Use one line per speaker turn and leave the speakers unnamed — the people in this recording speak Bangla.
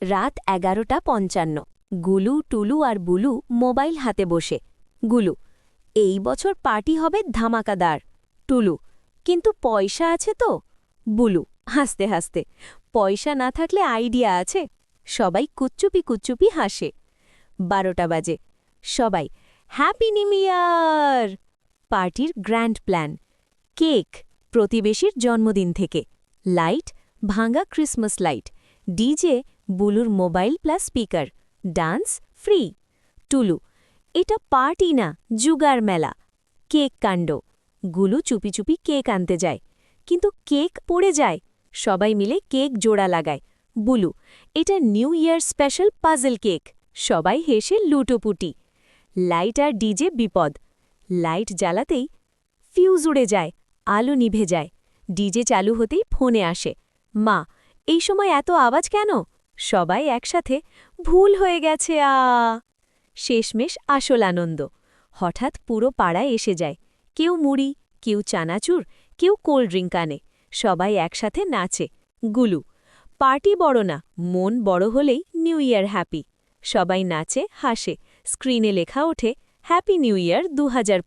রাত 11:55। গুলু, টুলু আর বুলু মোবাইল হাতে বসে। গুলু, এই বছর পার্টি হবে ধামাকাদার। টুলু, কিন্তু পয়সা আছে তো? বুলু, হাসতে হাসতে, পয়সা না থাকলে আইডিয়া আছে। সবাই কুচ্চুপি কুচ্চুপি হাসে। 12টা বাজে। সবাই হ্যাপি নিউ ইয়ার। পার্টির গ্র্যান্ড প্ল্যান। কেক প্রতিবেশীর জন্মদিন থেকে, লাইট ভাঙা ক্রিসমাস লাইট, ডিজে বুলুর mobile plus speaker, dance free. Tulu, এটা পার্টি না, জুগার মেলা। কেক কাণ্ড। গুলু চুপি চুপি কেক আনতে যায়, কিন্তু কেক পড়ে যায়। সবাই মিলে কেক জোড়া লাগায়। বুলু, এটা new year special puzzle cake. সবাই হেসে লুটোপুটি। লাইট আর ডিজে বিপদ। লাইট জ্বালাতেই ফিউজ উড়ে যায়, আলো নিভে যায়। ডিজে চালু হতেই ফোনে আসে, মা, এই সময় এত আওয়াজ কেন? সবাই একসাথে, ভুল হয়ে গেছে শেষমেশ আসল আনন্দ। হঠাৎ পুরো পাড়ায় এসে যায়। কেউ মুড়ি, কেউ চানাচুর, কেউ কোল্ড ড্রিঙ্ক আনে। সবাই একসাথে নাচে। গুলু, পার্টি বড় না, মন বড় হলেই নিউ ইয়ার হ্যাপি। সবাই নাচে, হাসে। স্ক্রিনে লেখা ওঠে, হ্যাপি নিউ ইয়ার 2025।